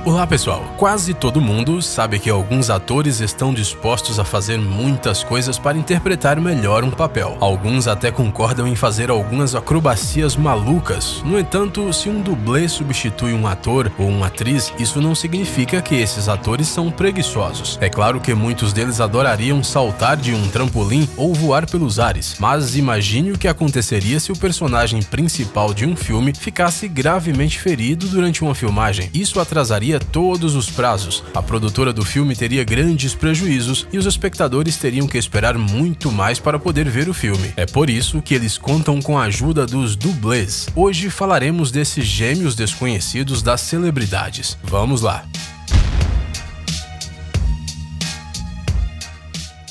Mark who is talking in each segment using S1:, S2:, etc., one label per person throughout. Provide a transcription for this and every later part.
S1: Olá pessoal, quase todo mundo sabe que alguns atores estão dispostos a fazer muitas coisas para interpretar melhor um papel. Alguns até concordam em fazer algumas acrobacias malucas. No entanto, se um dublê substitui um ator ou uma atriz, isso não significa que esses atores são preguiçosos. É claro que muitos deles adorariam saltar de um trampolim ou voar pelos ares, mas imagine o que aconteceria se o personagem principal de um filme ficasse gravemente ferido durante uma filmagem. Isso atrasaria todos os prazos, a produtora do filme teria grandes prejuízos e os espectadores teriam que esperar muito mais para poder ver o filme. É por isso que eles contam com a ajuda dos dublês. Hoje falaremos desses gêmeos desconhecidos das celebridades. Vamos lá!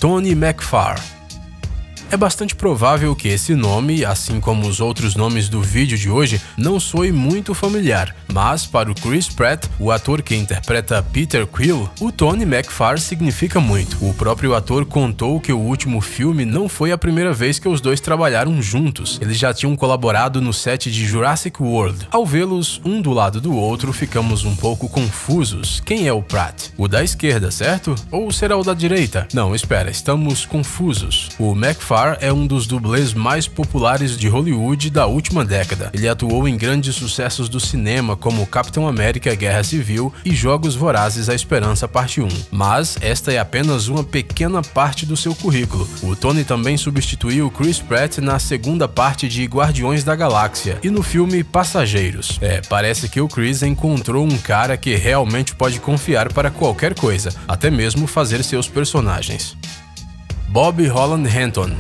S1: Tony McFarr. É bastante provável que esse nome, assim como os outros nomes do vídeo de hoje, não soe muito familiar, mas para o Chris Pratt, o ator que interpreta Peter Quill, o Tony McFarr significa muito. O próprio ator contou que o último filme não foi a primeira vez que os dois trabalharam juntos. Eles já tinham colaborado no set de Jurassic World. Ao vê-los um do lado do outro, ficamos um pouco confusos. Quem é o Pratt? O da esquerda, certo? Ou será o da direita? Não, espera, estamos confusos. O McFarr é um dos dublês mais populares de Hollywood da última década. Ele atuou em grandes sucessos do cinema como Capitão América Guerra Civil e Jogos Vorazes A Esperança Parte 1. Mas esta é apenas uma pequena parte do seu currículo. O Tony também substituiu Chris Pratt na segunda parte de Guardiões da Galáxia e no filme Passageiros. Parece que o Chris encontrou um cara que realmente pode confiar para qualquer coisa, até mesmo fazer seus personagens. Bob Holland Hanton.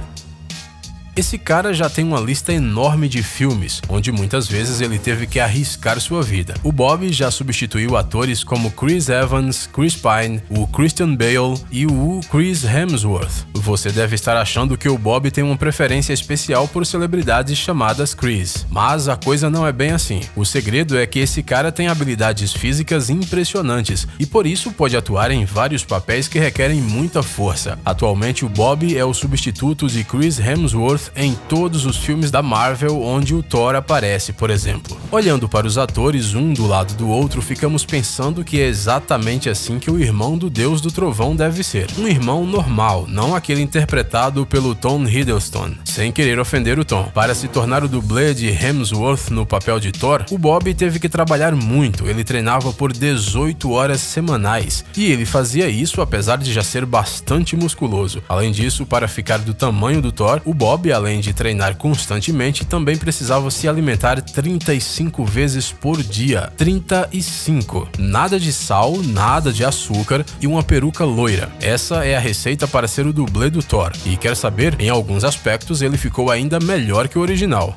S1: Esse cara já tem uma lista enorme de filmes, onde muitas vezes ele teve que arriscar sua vida. O Bob já substituiu atores como Chris Evans, Chris Pine, o Christian Bale e o Chris Hemsworth. Você deve estar achando que o Bob tem uma preferência especial por celebridades chamadas Chris, mas a coisa não é bem assim. O segredo é que esse cara tem habilidades físicas impressionantes e por isso pode atuar em vários papéis que requerem muita força. Atualmente o Bob é o substituto de Chris Hemsworth em todos os filmes da Marvel onde o Thor aparece, por exemplo. Olhando para os atores um do lado do outro, ficamos pensando que é exatamente assim que o irmão do Deus do Trovão deve ser. Um irmão normal, não aquele interpretado pelo Tom Hiddleston, sem querer ofender o Tom. Para se tornar o dublê de Hemsworth no papel de Thor, o Bob teve que trabalhar muito, ele treinava por 18 horas semanais, e ele fazia isso apesar de já ser bastante musculoso. Além disso, para ficar do tamanho do Thor, o Bob, além de treinar constantemente, também precisava se alimentar 35 vezes por dia. 35. Nada de sal, nada de açúcar e uma peruca loira. Essa é a receita para ser o dublê do Thor. E quer saber? Em alguns aspectos ele ficou ainda melhor que o original.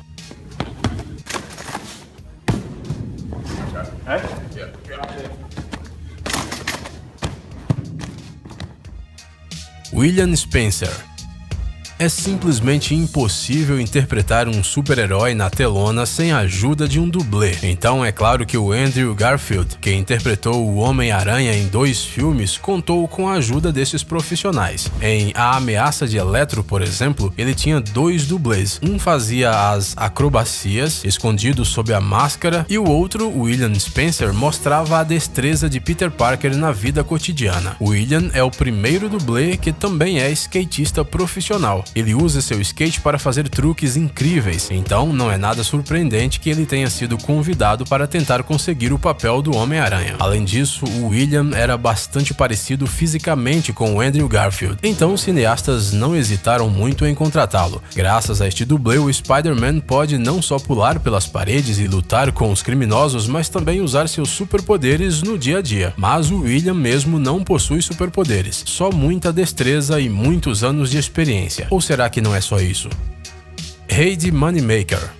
S1: William Spencer. É simplesmente impossível interpretar um super-herói na telona sem a ajuda de um dublê. Então é claro que o Andrew Garfield, que interpretou o Homem-Aranha em 2 filmes, contou com a ajuda desses profissionais. Em A Ameaça de Eletro, por exemplo, ele tinha 2 dublês. Um fazia as acrobacias, escondido sob a máscara, e o outro, William Spencer, mostrava a destreza de Peter Parker na vida cotidiana. O William é o primeiro dublê que também é skatista profissional. Ele usa seu skate para fazer truques incríveis, então não é nada surpreendente que ele tenha sido convidado para tentar conseguir o papel do Homem-Aranha. Além disso, o William era bastante parecido fisicamente com o Andrew Garfield, então os cineastas não hesitaram muito em contratá-lo. Graças a este dublê, o Spider-Man pode não só pular pelas paredes e lutar com os criminosos, mas também usar seus superpoderes no dia a dia. Mas o William mesmo não possui superpoderes, só muita destreza e muitos anos de experiência. Ou será que não é só isso? Heidi Moneymaker.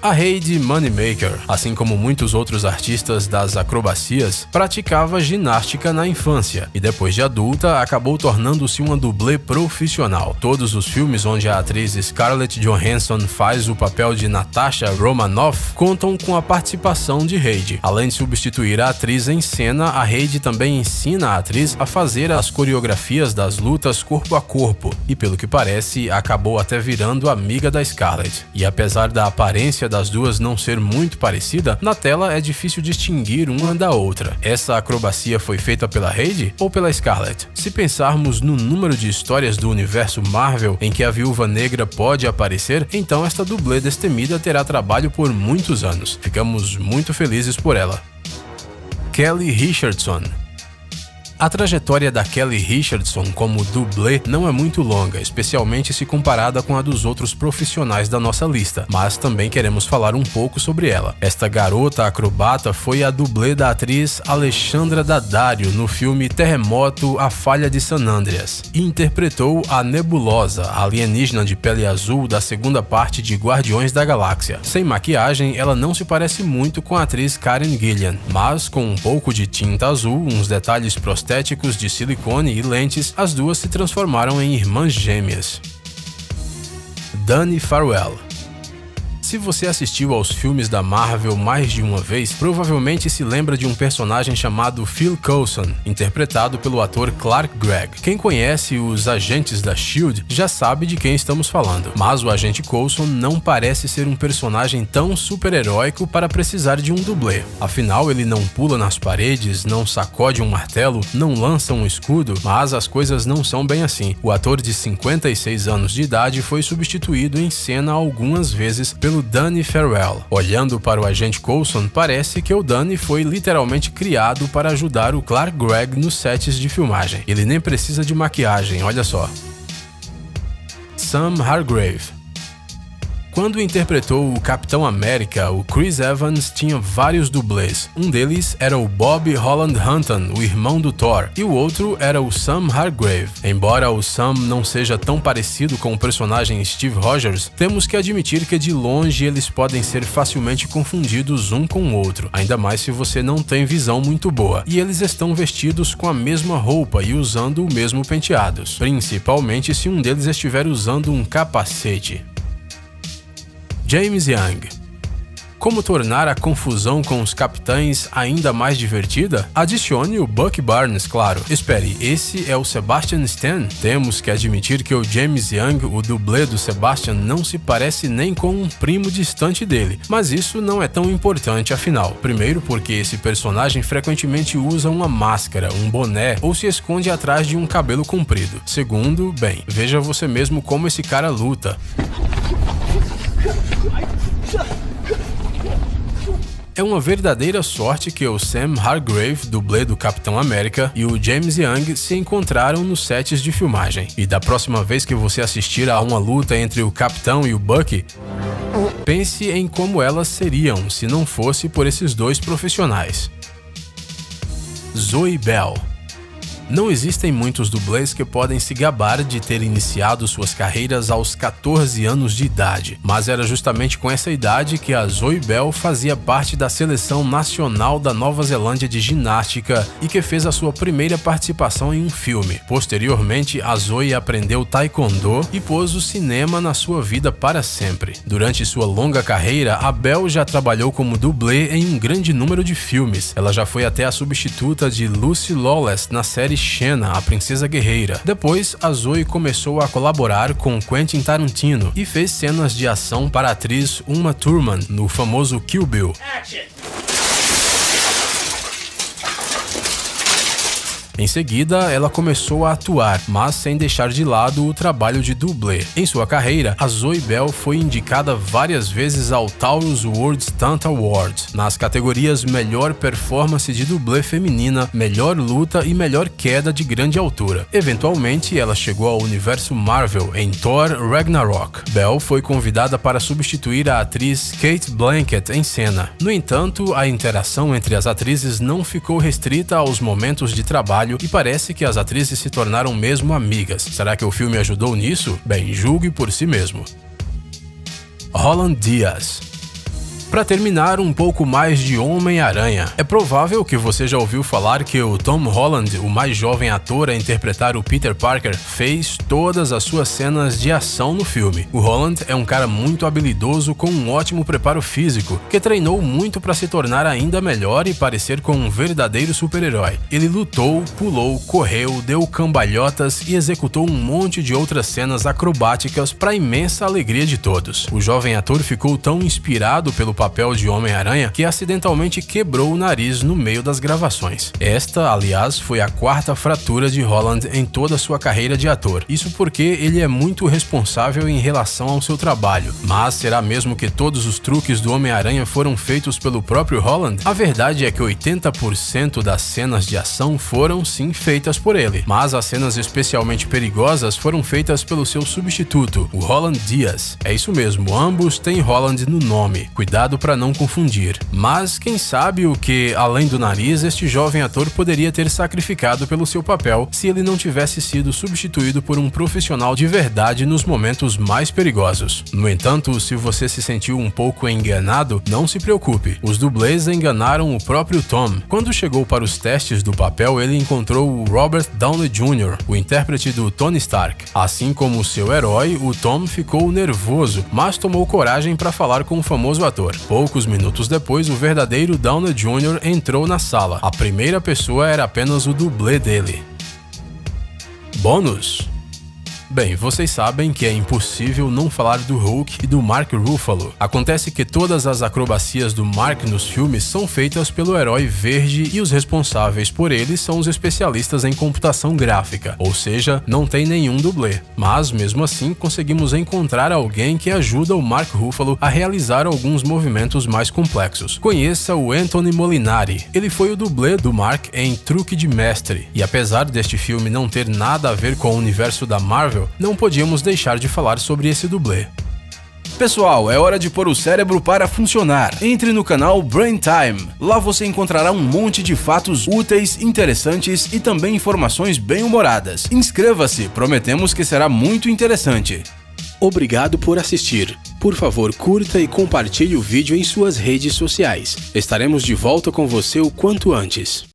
S1: A Heidi Moneymaker, assim como muitos outros artistas das acrobacias, praticava ginástica na infância e depois de adulta acabou tornando-se uma dublê profissional. Todos os filmes onde a atriz Scarlett Johansson faz o papel de Natasha Romanoff contam com a participação de Heidi. Além de substituir a atriz em cena, a Heidi também ensina a atriz a fazer as coreografias das lutas corpo a corpo e, pelo que parece, acabou até virando amiga da Scarlett. E apesar da aparência das duas não ser muito parecida, na tela é difícil distinguir uma da outra. Essa acrobacia foi feita pela Heidi ou pela Scarlett? Se pensarmos no número de histórias do universo Marvel em que a Viúva Negra pode aparecer, então esta dublê destemida terá trabalho por muitos anos. Ficamos muito felizes por ela. Kelly Richardson. A trajetória da Kelly Richardson como dublê não é muito longa, especialmente se comparada com a dos outros profissionais da nossa lista, mas também queremos falar um pouco sobre ela. Esta garota acrobata foi a dublê da atriz Alexandra Daddario no filme Terremoto: A Falha de San Andreas e interpretou a Nebulosa, a alienígena de pele azul da segunda parte de Guardiões da Galáxia. Sem maquiagem, ela não se parece muito com a atriz Karen Gillan, mas com um pouco de tinta azul, uns detalhes prostéticos de silicone e lentes, as duas se transformaram em irmãs gêmeas. Dani Farwell. Se você assistiu aos filmes da Marvel mais de uma vez, provavelmente se lembra de um personagem chamado Phil Coulson, interpretado pelo ator Clark Gregg. Quem conhece os agentes da S.H.I.E.L.D. já sabe de quem estamos falando, mas o agente Coulson não parece ser um personagem tão super-heróico para precisar de um dublê. Afinal, ele não pula nas paredes, não sacode um martelo, não lança um escudo, mas as coisas não são bem assim. O ator de 56 anos de idade foi substituído em cena algumas vezes pelo Dani Farwell. Olhando para o agente Coulson, parece que o Dani foi literalmente criado para ajudar o Clark Gregg nos sets de filmagem. Ele nem precisa de maquiagem, olha só. Sam Hargrave. Quando interpretou o Capitão América, o Chris Evans tinha vários dublês. Um deles era o Bob Holland Hutton, o irmão do Thor, e o outro era o Sam Hargrave. Embora o Sam não seja tão parecido com o personagem Steve Rogers, temos que admitir que de longe eles podem ser facilmente confundidos um com o outro, ainda mais se você não tem visão muito boa. E eles estão vestidos com a mesma roupa e usando o mesmo penteados, principalmente se um deles estiver usando um capacete. James Young. Como tornar a confusão com os capitães ainda mais divertida? Adicione o Bucky Barnes, claro. Espere, esse é o Sebastian Stan? Temos que admitir que o James Young, o dublê do Sebastian, não se parece nem com um primo distante dele. Mas isso não é tão importante afinal. Primeiro porque esse personagem frequentemente usa uma máscara, um boné ou se esconde atrás de um cabelo comprido. Segundo, bem, veja você mesmo como esse cara luta. É uma verdadeira sorte que o Sam Hargrave, dublê do Capitão América, e o James Young se encontraram nos sets de filmagem. E da próxima vez que você assistir a uma luta entre o Capitão e o Bucky, pense em como elas seriam se não fosse por esses dois profissionais. Zoe Bell. Não existem muitos dublês que podem se gabar de ter iniciado suas carreiras aos 14 anos de idade, mas era justamente com essa idade que a Zoe Bell fazia parte da seleção nacional da Nova Zelândia de ginástica e que fez a sua primeira participação em um filme. Posteriormente, a Zoe aprendeu taekwondo e pôs o cinema na sua vida para sempre. Durante sua longa carreira, a Bell já trabalhou como dublê em um grande número de filmes. Ela já foi até a substituta de Lucy Lawless na série Xena, a Princesa Guerreira. Depois, a Zoe começou a colaborar com Quentin Tarantino e fez cenas de ação para a atriz Uma Thurman no famoso Kill Bill. Action. Em seguida, ela começou a atuar, mas sem deixar de lado o trabalho de dublê. Em sua carreira, a Zoe Bell foi indicada várias vezes ao Taurus World Stunt Awards, nas categorias Melhor Performance de Dublê Feminina, Melhor Luta e Melhor Queda de Grande Altura. Eventualmente, ela chegou ao universo Marvel em Thor Ragnarok. Bell foi convidada para substituir a atriz Kate Blanchett em cena. No entanto, a interação entre as atrizes não ficou restrita aos momentos de trabalho e parece que as atrizes se tornaram mesmo amigas. Será que o filme ajudou nisso? Bem, julgue por si mesmo. Roland Diaz. Para terminar, um pouco mais de Homem-Aranha. É provável que você já ouviu falar que o Tom Holland, o mais jovem ator a interpretar o Peter Parker, fez todas as suas cenas de ação no filme. O Holland é um cara muito habilidoso com um ótimo preparo físico, que treinou muito para se tornar ainda melhor e parecer com um verdadeiro super-herói. Ele lutou, pulou, correu, deu cambalhotas e executou um monte de outras cenas acrobáticas para imensa alegria de todos. O jovem ator ficou tão inspirado pelo papel de Homem-Aranha que acidentalmente quebrou o nariz no meio das gravações. Esta, aliás, foi a 4ª fratura de Holland em toda a sua carreira de ator. Isso porque ele é muito responsável em relação ao seu trabalho. Mas será mesmo que todos os truques do Homem-Aranha foram feitos pelo próprio Holland? A verdade é que 80% das cenas de ação foram sim feitas por ele, mas as cenas especialmente perigosas foram feitas pelo seu substituto, o Roland Diaz. É isso mesmo, ambos têm Holland no nome. Cuidado para não confundir. Mas quem sabe o que, além do nariz, este jovem ator poderia ter sacrificado pelo seu papel se ele não tivesse sido substituído por um profissional de verdade nos momentos mais perigosos. No entanto, se você se sentiu um pouco enganado, não se preocupe. Os dublês enganaram o próprio Tom. Quando chegou para os testes do papel, ele encontrou o Robert Downey Jr., o intérprete do Tony Stark. Assim como seu herói, o Tom ficou nervoso, mas tomou coragem para falar com o famoso ator. Poucos minutos depois, o verdadeiro Downey Jr. entrou na sala. A primeira pessoa era apenas o dublê dele. Bônus. Bem, vocês sabem que é impossível não falar do Hulk e do Mark Ruffalo. Acontece que todas as acrobacias do Mark nos filmes são feitas pelo herói verde e os responsáveis por ele são os especialistas em computação gráfica, ou seja, não tem nenhum dublê. Mas, mesmo assim, conseguimos encontrar alguém que ajuda o Mark Ruffalo a realizar alguns movimentos mais complexos. Conheça o Anthony Molinari. Ele foi o dublê do Mark em Truque de Mestre, e apesar deste filme não ter nada a ver com o universo da Marvel, não podíamos deixar de falar sobre esse dublê.
S2: Pessoal, é hora de pôr o cérebro para funcionar. Entre no canal Brain Time. Lá você encontrará um monte de fatos úteis, interessantes e também informações bem-humoradas. Inscreva-se, prometemos que será muito interessante.
S1: Obrigado por assistir. Por favor, curta e compartilhe o vídeo em suas redes sociais. Estaremos de volta com você o quanto antes.